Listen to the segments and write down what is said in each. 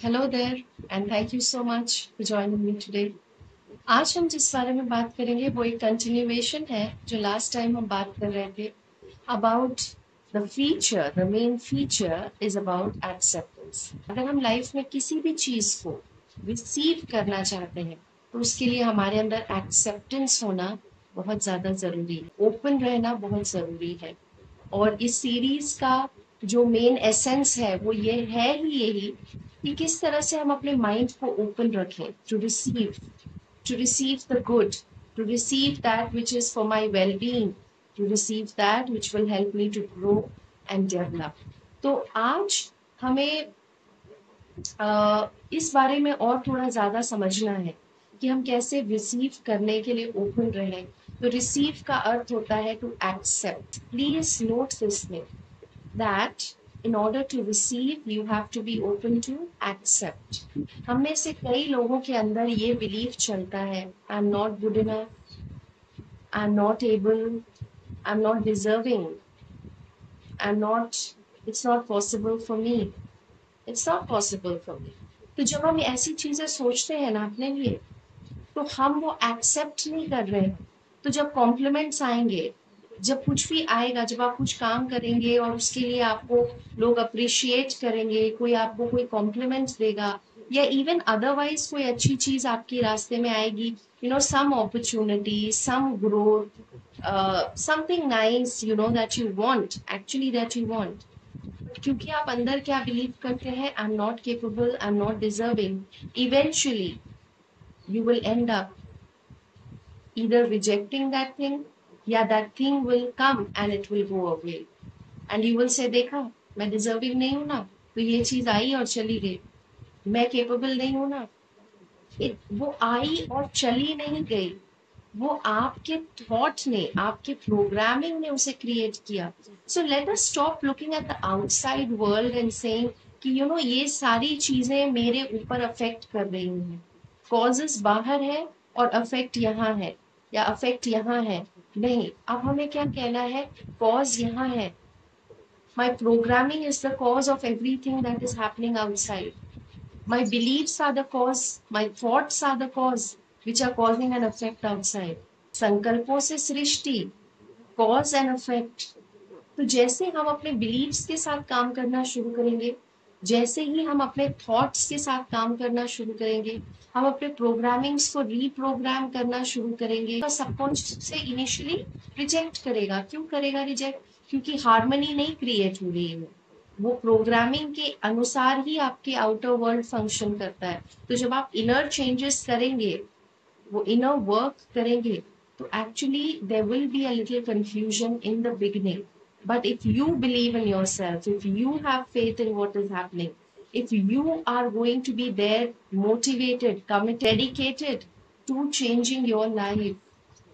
Hello there and thank you so much for joining me today. आज हम जिस बारे में बात करेंगे वो एक कंटिन्यूएशन है जो लास्ट टाइम हम बात कर रहे थे about the main feature is about acceptance. अगर हम लाइफ में किसी भी चीज को रिसीव करना चाहते हैं तो उसके लिए हमारे अंदर एक्सेप्टेंस होना बहुत ज्यादा जरूरी है, ओपन रहना बहुत जरूरी है। और इस सीरीज का जो मेन एसेंस है वो ये है ही यही कि किस तरह से हम अपने माइंड को ओपन रखें to receive the good, to receive that which is for my well being, to receive that which will help me to grow and develop. तो आज हमें इस बारे में और थोड़ा ज्यादा समझना है कि हम कैसे रिसीव करने के लिए ओपन रहें। तो रिसीव का अर्थ होता है to accept. Please note this thing that in order to receive you have to be open to accept। हम में से कई लोगों के अंदर ये बिलीफ चलता है आई am not good enough, I am not able, I am not deserving, I am not, it's not possible for me, it's not possible for me. तो जब हम ऐसी चीजें सोचते हैं ना अपने लिए तो हम वो एक्सेप्ट नहीं कर रहे हैं। तो जब कॉम्प्लीमेंट्स आएंगे, जब कुछ भी आएगा, जब आप कुछ काम करेंगे और उसके लिए आपको लोग अप्रिशिएट करेंगे, कोई आपको कोई कॉम्प्लीमेंट्स देगा या इवन अदरवाइज कोई अच्छी चीज आपके रास्ते में आएगी, you know some opportunity, some growth, something nice, you know that you want, actually that you want. क्योंकि आप अंदर क्या बिलीव करते हैं, I am not capable, I am not deserving, eventually you will end up either rejecting that thing, yeah, that thing will come and it will go away and you will say देखा, मैं deserving नहीं हूं ना, तो ये चीज आई और चली गई। मैं केपेबल नहीं हूं ना, वो आई और चली नहीं गई, वो आपके थॉट ने, आपके प्रोग्रामिंग ने उसे क्रिएट किया। So let us stop looking at the outside world and saying कि यू नो ये सारी चीजें मेरे ऊपर अफेक्ट कर रही हैं। कॉजेस बाहर है और अफेक्ट यहाँ है या अफेक्ट यहाँ है। नहीं, अब हमें क्या कहना है, कॉज यहाँ है। My programming is the cause of everything that is happening outside. My beliefs are the cause, my thoughts are the cause which are causing an effect outside। संकल्पों से सृष्टि, cause and effect। तो जैसे हम अपने beliefs के साथ काम करना शुरू करेंगे, जैसे ही हम अपने थॉट्स के साथ काम करना शुरू करेंगे, हम अपने प्रोग्रामिंग्स को रीप्रोग्राम करना शुरू करेंगे, तो सबकॉन्शियस से इनिशियली रिजेक्ट करेगा। क्यों करेगा रिजेक्ट? क्योंकि हार्मनी नहीं क्रिएट हो रही है, वो प्रोग्रामिंग के अनुसार ही आपके आउटर वर्ल्ड फंक्शन करता है। तो जब आप इनर चेंजेस करेंगे, वो इनर वर्क करेंगे, तो actually there will be a little confusion in the beginning. But if you believe in yourself, if you have faith in what is happening, if you are going to be there, motivated, committed, dedicated to changing your life,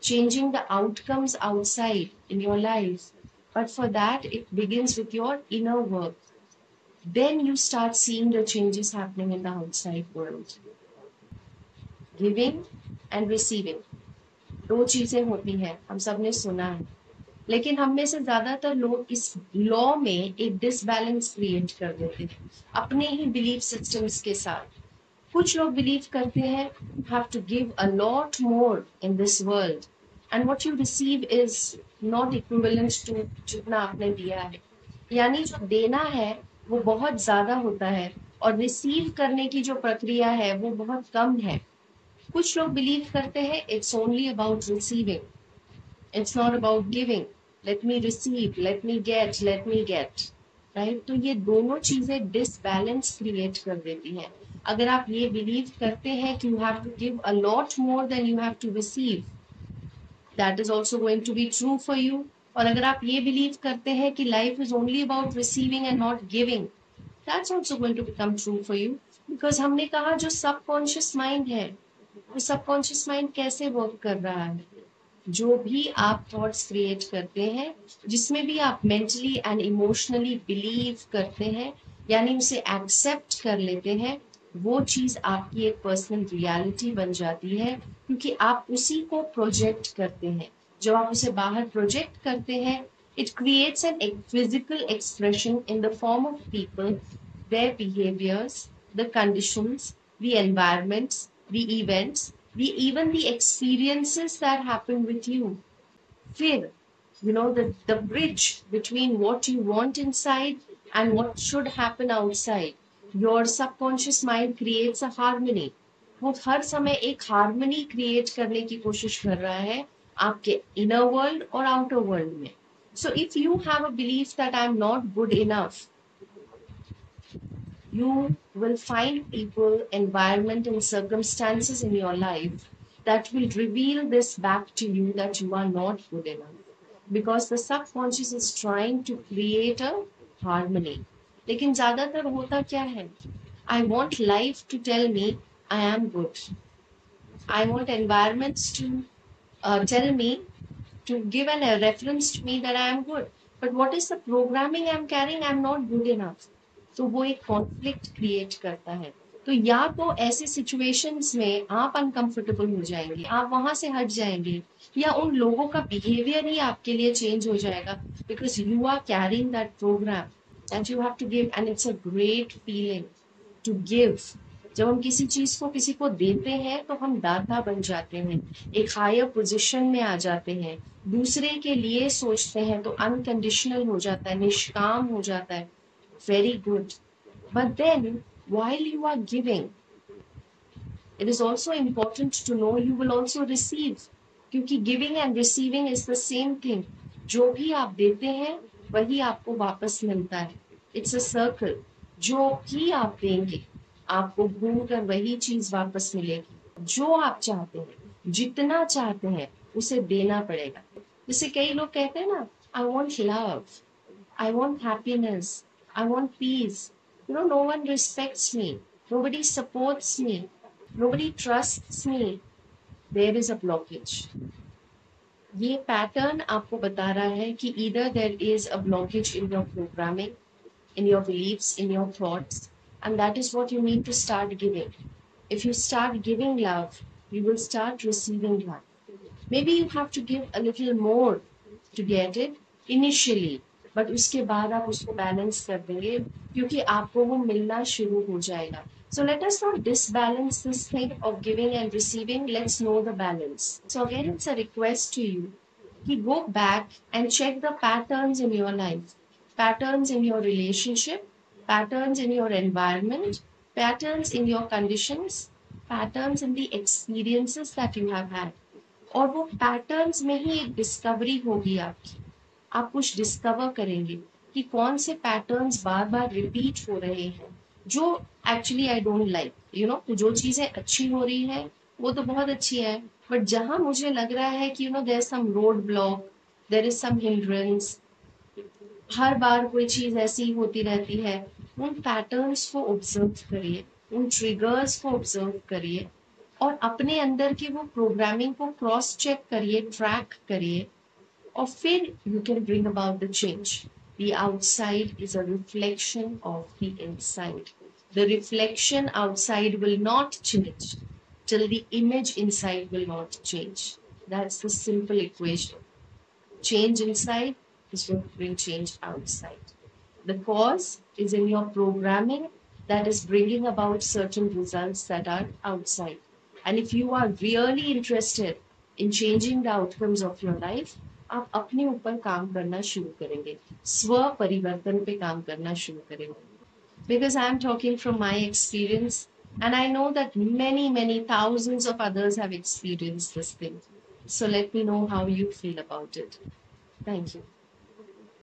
changing the outcomes outside in your life, but for that, it begins with your inner work. Then you start seeing the changes happening in the outside world. Giving and receiving, दो चीजें होती हैं, हम सब ने सुना है। लेकिन हम में से ज्यादातर लोग इस लॉ में एक डिसबैलेंस क्रिएट कर देते हैं अपने ही बिलीफ सिस्टम्स के साथ। कुछ लोग बिलीव करते हैं you have to give a lot more in this world and what you receive is not equivalent to जितना आपने दिया है। यानी जो देना है वो बहुत ज्यादा होता है और रिसीव करने की जो प्रक्रिया है वो बहुत कम है। कुछ लोग बिलीव करते हैं it's only about receiving, it's not about giving, let me receive, let me get, right? तो ये दोनों चीजें डिसबैलेंस क्रिएट कर देती हैं। अगर आप ये बिलीव करते हैं कि you have to give a lot more than you have to receive, that is also going to be true for you. और अगर आप ये बिलीव करते हैं कि life is only about receiving and not giving, that's also going to become true for you. Because हमने कहा जो सबकॉन्शियस माइंड है, वो सबकॉन्शियस माइंड कैसे वर्क कर रहा है, जो भी आप थॉट्स क्रिएट करते हैं, जिसमें भी आप मेंटली एंड इमोशनली बिलीव करते हैं, यानी उसे एक्सेप्ट कर लेते हैं, वो चीज आपकी एक पर्सनल रियलिटी बन जाती है। क्योंकि आप उसी को प्रोजेक्ट करते हैं। जब आप उसे बाहर प्रोजेक्ट करते हैं, it creates an physical expression in the form of people, their behaviors, the conditions, the environments, the events, even the experiences that happen with you. Fear, the bridge between what you want inside and what should happen outside. Your subconscious mind creates a harmony. वो हर समय एक harmony create करने की कोशिश कर रहा है आपके इनर वर्ल्ड और आउटर वर्ल्ड में. So if you have a belief that I'm not good enough, you will find people, environment, and circumstances in your life that will reveal this back to you that you are not good enough. Because the subconscious is trying to create a harmony. लेकिन ज्यादातर होता क्या है? I want life to tell me I am good. I want environments to tell me, to give a reference to me that I am good. But what is the programming I am carrying? I am not good enough. तो वो एक conflict create करता है. तो या तो ऐसे situations में आप अनकंफर्टेबल हो जाएंगे, आप वहां से हट जाएंगे, या उन लोगों का बिहेवियर ही आपके लिए चेंज हो जाएगा, because you are carrying that programme that you have to give, and it's a great feeling to give. जब हम किसी चीज को किसी को देते हैं तो हम दाता बन जाते हैं, एक हायर पोजीशन में आ जाते हैं, दूसरे के लिए सोचते हैं तो अनकंडीशनल हो जाता है, निष्काम हो जाता है. Very good. But then, while you are giving, it is also important to know you will also receive. क्योंकि giving and receiving is the same thing. जो भी आप देते हैं वही आपको वापस मिलता है. It's a circle. जो भी आप देंगे आपको घूमकर वही चीज वापस मिलेगी. जो आप चाहते हैं, जितना चाहते हैं, उसे देना पड़ेगा. जैसे कई लोग कहते हैं ना, I want love, I want happiness, I want peace. No one respects me. Nobody supports me. Nobody trusts me. There is a blockage. ये पैटर्न आपको बता रहा है कि either there is a blockage in your programming, in your beliefs, in your thoughts, and that is what you need to start giving. If you start giving love, you will start receiving love. Maybe you have to give a little more to get it initially, but उसके बाद आप उसको balance कर देंगे क्योंकि आपको वो मिलना शुरू हो जाएगा. So let us not disbalance this thing of giving and receiving. Let's know the balance. So again, it's a request to you to go back and check the patterns in your life, patterns in your relationship, patterns in your environment, patterns in your conditions, patterns in the experiences that you have had. और वो patterns में ही एक discovery होगी आपकी. आप कुछ discover करेंगे कि कौन से पैटर्न्स बार बार रिपीट हो रहे हैं जो एक्चुअली आई डोंट लाइक. जो चीजें अच्छी हो रही है वो तो बहुत अच्छी है, बट जहां मुझे लग रहा है कि there is some road block, there is some hindrance, हर बार कोई चीज ऐसी होती रहती है, उन पैटर्न्स को ऑब्जर्व करिए, उन ट्रिगर्स को ऑब्जर्व करिए और अपने अंदर की वो प्रोग्रामिंग को क्रॉस चेक करिए, ट्रैक करिए, और फिर you can bring about the change. The outside is a reflection of the inside. The reflection outside will not change till the image inside will not change. That's the simple equation. Change inside is going to bring change outside. The cause is in your programming that is bringing about certain results that are outside. And if you are really interested in changing the outcomes of your life, आप अपने ऊपर काम करना शुरू करेंगे, स्व परिवर्तन पे काम करना शुरू करेंगे. Because I am talking from my experience, and I know that many thousands of others have experienced this thing. So let me know how you feel about it. Thank you.